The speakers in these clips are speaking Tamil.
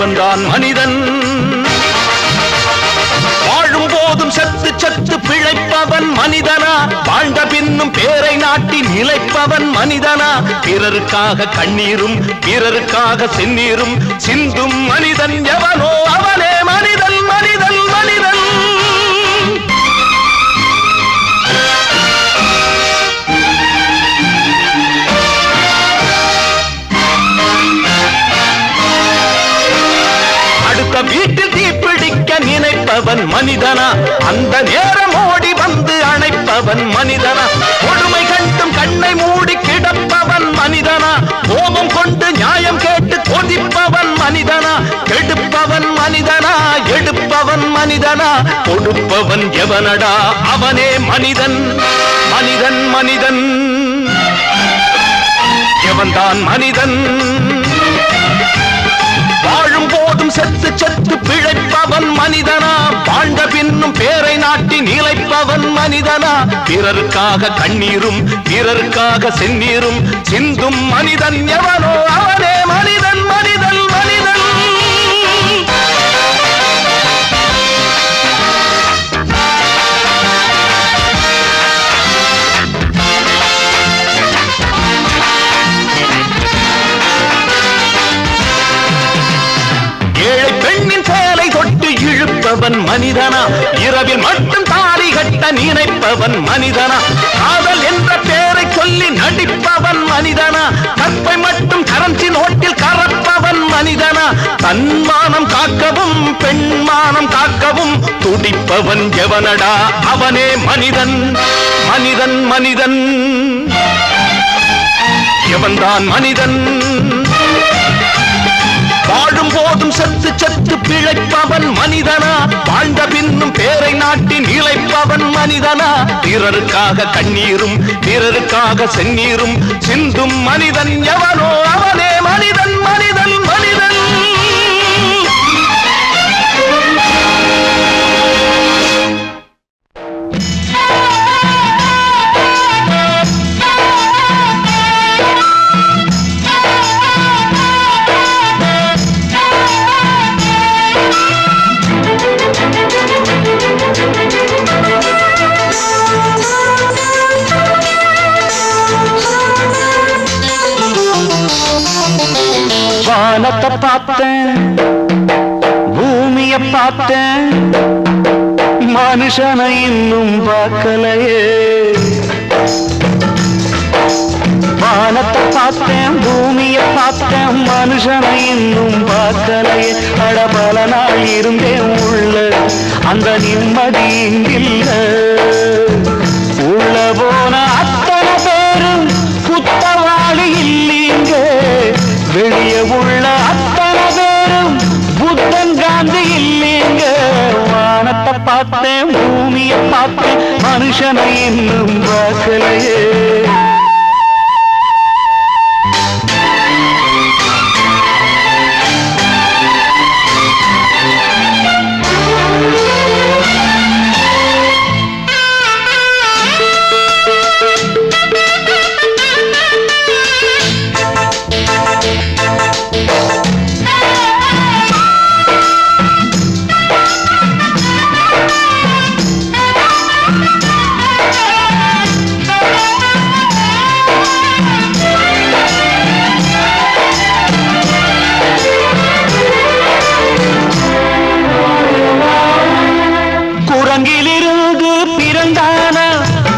எவன்தான் மனிதன்? வாழும் போதும் சத்து சத்து பிழைப்பவன் மனிதனா? வாழ்ந்த பின்னும் பேரை நாட்டி நிலைப்பவன் மனிதனா? பிறருக்காக கண்ணீரும் பிறருக்காக செந்நீரும் சிந்தும் மனிதன் எவனோ அவனே மனிதன் மனிதன் மனிதன். அடுத்த வீட்டில் தீப்பிடிக்க நினைப்பவன் மனிதனா? அந்த நேரம் ஓடி வந்து அணைப்பவன் மனிதனா? கொடுமை கண்டும் கண்ணை மூடி கிடப்பவன் மனிதனா? கோபம் கொண்டு நியாயம் கேட்டு கொதிப்பவன் மனிதனா? கெடுப்பவன் மனிதனா? எடுப்பவன் மனிதனா? கொடுப்பவன் எவனடா? அவனே மனிதன் மனிதன் மனிதன். எவன்தான் மனிதன்? வாழும் போதும் செத்து செத்து பிழைப்பவன் மனிதனா? வாழ்ந்த பின்னும் பேரை நாட்டி நிலைப்பவன் மனிதனா? பிறருக்காக கண்ணீரும் பிறருக்காக செந்நீரும் சிந்தும் மனிதன் எவனோ அவனே மனிதன் மனிதன் மனிதன். இழுப்பவன் மனிதனா? இரவில் மட்டும் தாலி கட்ட நினைப்பவன் மனிதனா? காதல் என்ற பெயரை சொல்லி நடிப்பவன் மனிதனா? கற்பை மட்டும் கரன்சி நோட்டில் கறப்பவன் மனிதனா? தன்மானம் காக்கவும் பெண்மானம் காக்கவும் துடிப்பவன் எவனடா? அவனே மனிதன் மனிதன் மனிதன். எவன்தான் மனிதன்? வாழும் போதும் சத்து சத்து பிழைப்பவன் மனிதனா? வாழ்ந்த பின்னும் பேரை நாட்டி நிலைப்பவன் மனிதனா? பிறருக்காக கண்ணீரும் பிறருக்காக செந்நீரும் சிந்தும் மனிதன் எவனோ அவனே மனிதன் மனிதன் மனிதன். வானத்தை பார்த்தேன் பூமியை பார்த்தேன் மனுஷனை இன்னும் பார்க்கலையே. வானத்தை பார்த்தேன் பூமியை பார்த்தேன் மனுஷனை இன்னும் பார்க்கலையே. அட பல நாள் இருந்தேன் உள்ள அந்த நிம்மதி இங்கில்ல. உள்ள போன அத்தனை பேரும் குத்தவாளி இல்லீங்க. வெளியே உள்ள அத்தனை பேரும் புத்தன் காந்தி இல்லீங்க. வானத்தை பார்த்தேன் பூமியை பார்த்தேன் மனுஷனை இன்னும் பார்க்கலையே. குரங்கிலிருந்து பிறந்தானா?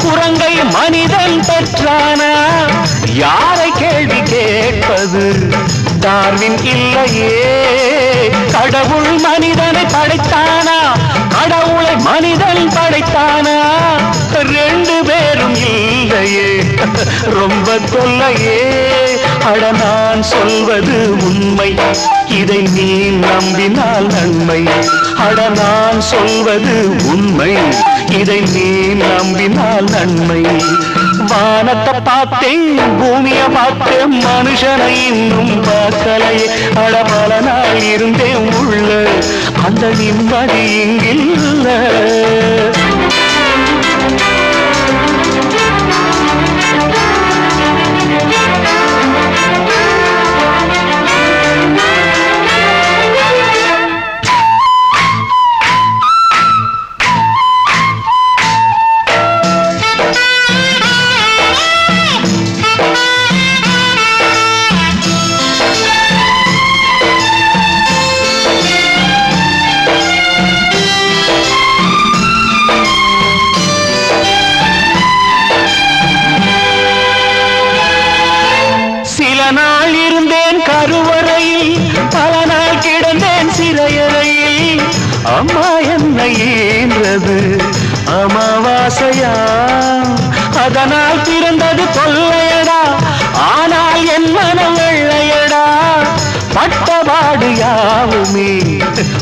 குரங்கை மனிதன் பெற்றானா? யாரை கேள்வி கேட்பது? டார்வின் இல்லையே. கடவுள் மனிதனை படைத்தானா? கடவுளை மனிதன் படைத்தானா? ரெண்டு பேரும் இல்லையே. ரொம்ப தொல்லையே. அட நான் சொல்வது உண்மை, இதை நீ நம்பினால் நன்மை. அட நான் சொல்வது உண்மை, இதை நீ நம்பினால் நன்மை. வானத்தை பார்த்தேன் பூமியை பார்த்தேன் மனுஷனை இன்னும் பார்க்கலையே. அட பல நாள் இருந்தேன் உள்ள அந்த நிம்மதி இங்கில்ல. அம்மா என்ன ஈன்றது அமாவாசையா, அதனால் பிறந்தது கொள்ளையடா, ஆனால் என் மனம் வெள்ளையடா. பட்டபாடு யாவுமே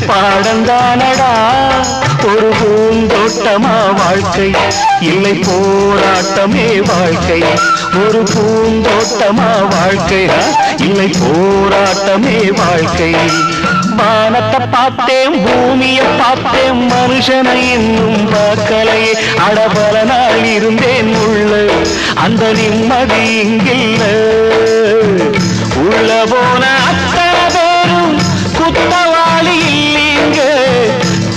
பாடந்தானடா. ஒரு பூந்தோட்டமா வாழ்க்கை, இல்லை போராட்டமே வாழ்க்கை. ஒரு பூந்தோட்டமா வாழ்க்கை, இல்லை போராட்டமே வாழ்க்கை. வானத்தை பார்த்தேன், பூமியை பார்த்தேன், மனுஷனை இன்னும் பார்க்கலையே. அடபல நாள் இருந்தேன் உள்ள, அந்த நிம்மதி இங்கில்ல. உள்ள போன அத்தனை பேரும் குத்தவாளி இல்லீங்க,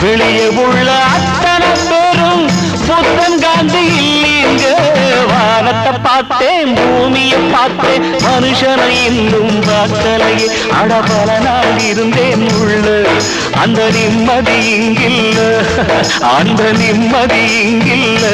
வெளியே உள்ள அத்தனை பேரும் புத்தன் காந்தி இல்லீங்க. வானத்தை பார்த்தேன், பூமியை பார்த்தேன், மனுஷனை இன்னும் பார்க்கலையே. அடபல நாள் இருந்தேன் உள்ள, அந்த நிம்மதி இங்கில்ல, அந்த நிம்மதி இங்கில்ல.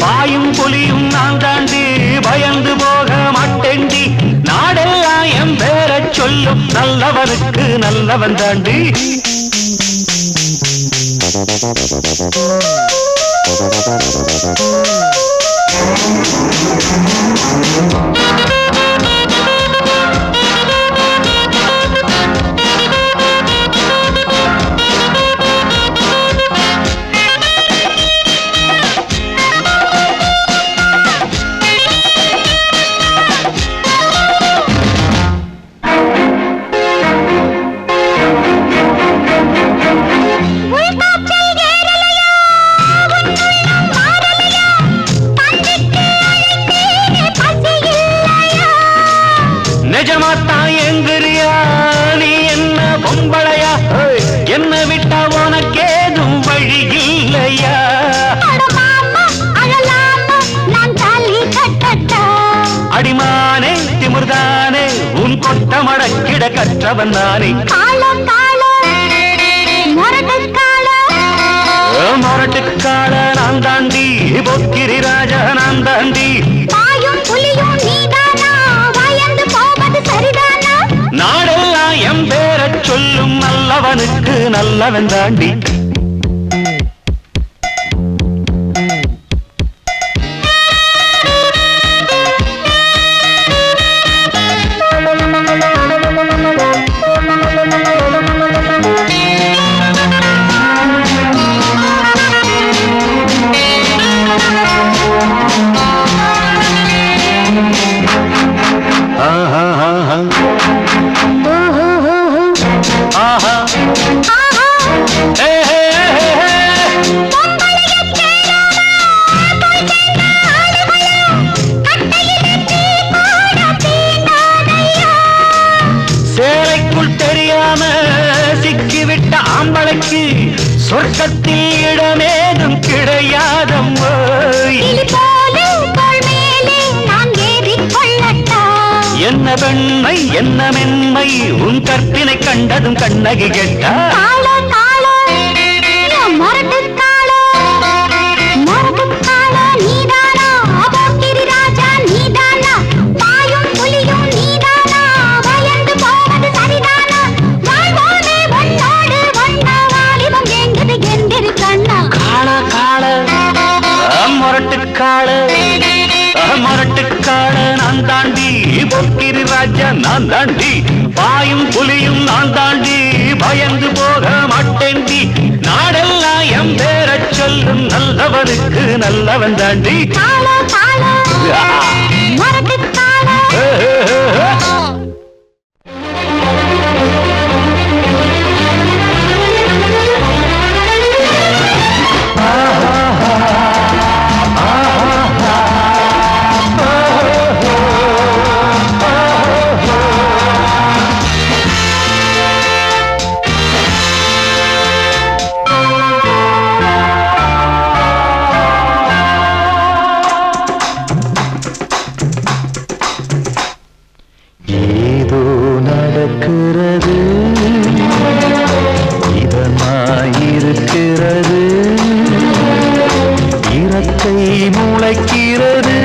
பாயும் புலியும் நான் தாண்டி, பயந்து போக மாட்டேண்டி. நாடெல்லாம் என் பேர சொல்லும், நல்லவனுக்கு நல்லவன் தாண்டி. நிஜமாத்தான் எங்கிறியா நீ என்ன பொம்பளையா, என்ன விட்டா உனக்கேதும் வழி இல்லையா? அடிமானே திமிர்தானே, உன் கொட்ட மடக்கிட கற்றவன் நானே. மொரட்டுக்கால நான் தாண்டி, பொக்கிரி ராஜா நான் தாண்டி. நாடெல்லாம் என் பேர சொல்லும், நல்லவனுக்கு நல்லவன் தாண்டி. ஆம்பளைக்கு சொர்க்கத்தில் இடமேதும் கிடையாதம்மா. என்ன பெண்மை என்ன மென்மை, உன் கற்பினை கண்டதும் கண்ணகி கெட்டா. மொரட்டுக்கால நான் தாண்டி, பொக்கிரி ராஜா நான் தாண்டி. பாயும் புலியும் நான் தாண்டி, பயந்து போக நல்லவனுக்கு நல்லவன் தாண்டி. ஏதோ நடக்கிறது, இதமாயிருக்கிறது, இறக்கை முளைக்கிறது,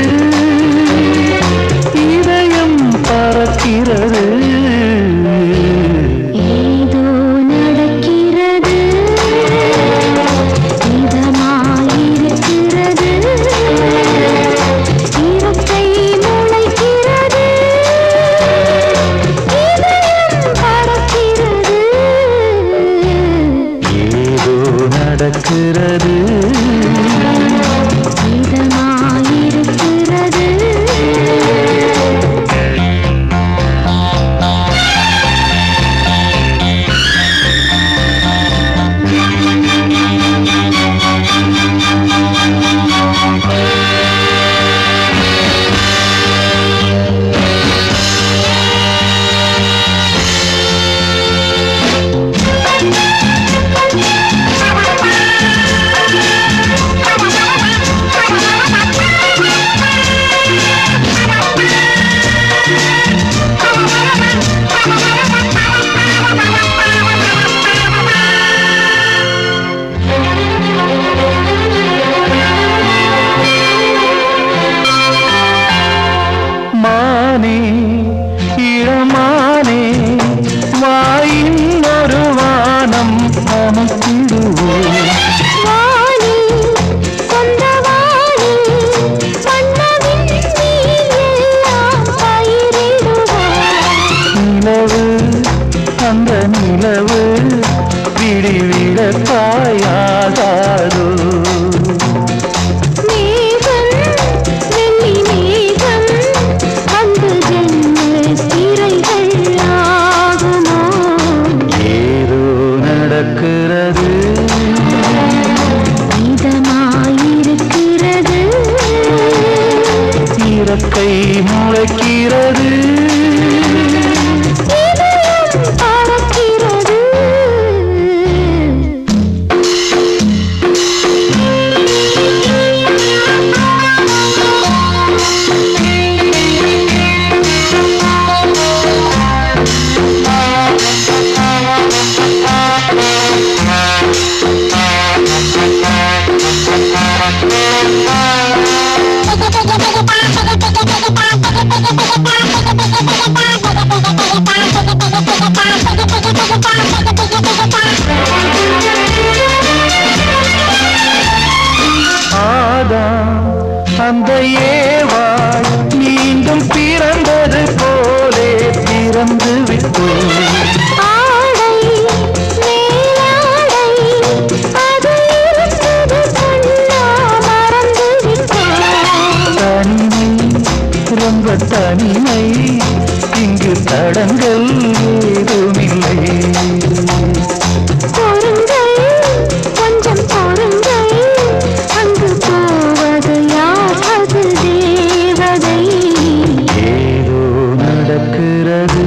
இதயம் பறக்கிறது. ஏதோ நடக்கிறது, இதமாயிருக்கிறது, இறக்கை முளைக்கிறது, இதயம் பறக்கிறது. ஏதோ நடக்கிறது, இதமாயிருக்கிறது. மானே இளமானே வாயின் ஒரு வானம் அமைத்திடுவோம். வாணி கொண்டவாணி வண்ணவிண்ணிலெல்லாம் பயிரிடுவார். நிலவு அந்த நிலவு விடிவிட தாயாகாதோ. மேகம் வெள்ளி மேகம் வந்து ஜன்னல் திரைகள் ஆகுமோ. ஏதோ நடக்கிறது, இதமாயிருக்கிறது, இறக்கை முளைக்கிறது, இதயம் பறக்கிறது. ஆதாம் அந்த ஏவாள் மீண்டும் பிறந்தது போலே பிறந்து விட்டோம். ஆடை மேலாடை அது இருந்தது கண்ணா மறந்து விட்டாய். தனிமை ரொம்ப தனிமை, இங்கு தடங்கள் ஏதுமில்லை. பொறுங்கள் கொஞ்சம் பொறுங்கள், அங்கு போவது யார் அது தேவதை. ஏதோ நடக்கிறது,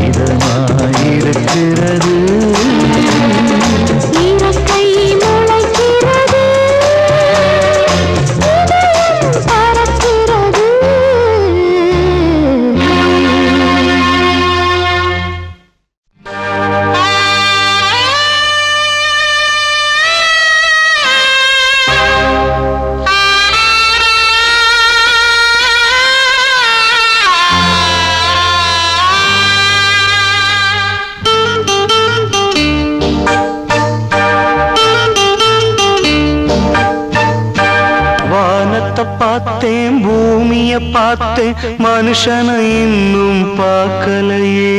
இதமாயிருக்கிறது, இறக்கை முளைக்கிறது, இதயம் பறக்கிறது. வானத்தை பார்த்தேன், பூமிய பார்த்தேன், மனுஷனை இன்னும் பார்க்கலையே.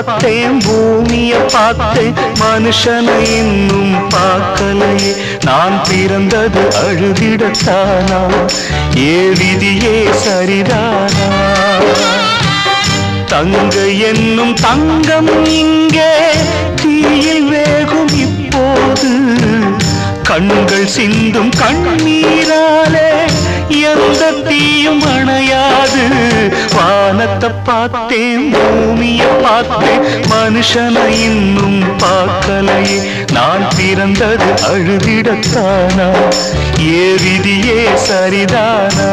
பார்த்தேன் பூமிய பார்த்தேன் மனுஷனை இன்னும் பார்க்கலையே நான் பிறந்தது அழுதிடத்தானா ஏ விதியே சரிதானா தங்க என்னும் தங்கம் இங்கே தீயில் வேகும் இப்போது கண்கள் சிந்தும் கண்ணீராலே எந்த தீயும் அணையாது வானத்தை பார்த்தேன் பூமியை பார்த்தேன் மனுஷனை இன்னும் பார்க்கலையே நான் பிறந்தது அழுதிடத்தானா ஏ விதியே சரிதானா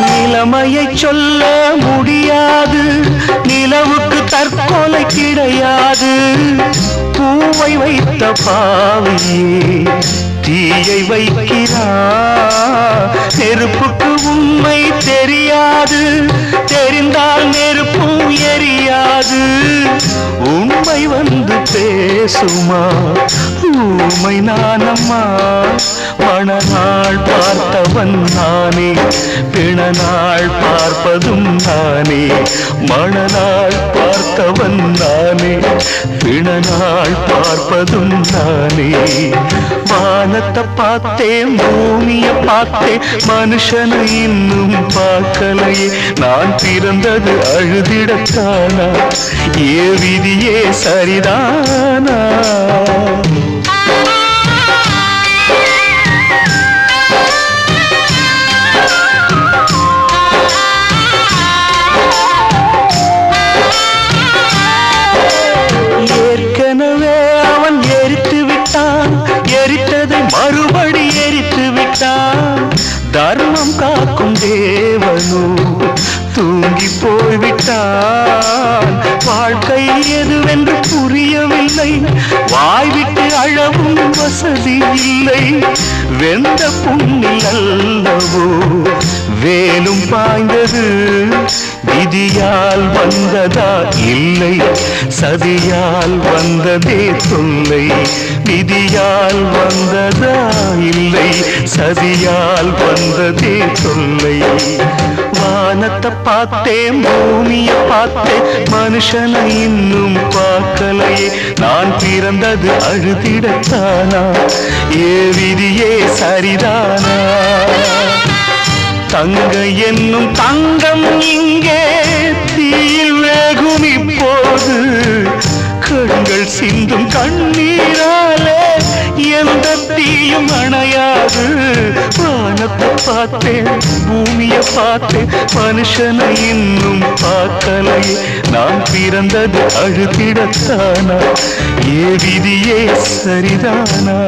நிலைமையை சொல்ல முடியாது நிலவுக்கு தற்கொலை கிடையாது பூவை வைத்த பாவையே தீயை வைக்கிறார் நெருப்புக்கு உண்மை தெரியாது தெரிந்தால் நெருப்பும் எரியாது உண்மை வந்து பேசுமா ஊமை நானம்மா மணநாள் பார்த்தவன் நானே பிணநாள் பார்ப்பதும் நானே மணநாள் பார்த்தவன் நானே பிணநாள் பார்ப்பதும் நானே வானத்தை பார்த்தேன் பூமிய பார்த்தேன் மனுஷனை இன்னும் பார்க்கலையே நான் பிறந்தது அழுதிடத்தானா ஏ விதியே சரிதானா ஏற்கனவே அவன் எரித்து விட்டான் எரித்ததை மறுபடி எரித்து விட்டான் தர்மம் காக்கும் தேவனோ தூங்கி போய்விட்டான் வாழ்க்கை எதுவென்று புரியவில்லை வாய்விட்டு அழவும் வசதி இல்லை வெந்த புண்ணில் அல்லவோ வேலும் பாய்ந்தது விதியால் வந்ததா இல்லை சதியால் வந்ததே தொல்லை விதியால் வந்ததா இல்லை சதியால் வந்ததே தொல்லை வானத்தை பார்த்தேன் பூமியை பார்த்தேன் மனுஷனை இன்னும் பார்க்கலையே நான் பிறந்தது அழுதிடத்தானா ஏ விதியே சரிதானா தங்க என்னும் தங்கம் இங்கே தீயில் வேகும் இப்போது கண்கள் சிந்தும் கண்ணீராலே எந்த தீயும் அணையாது வானத்தை பார்த்தேன் பூமியை பார்த்தேன் மனுஷனை இன்னும் பார்க்கலையே நான் பிறந்தது அழுதிடத்தானா ஏ விதியே சரிதானா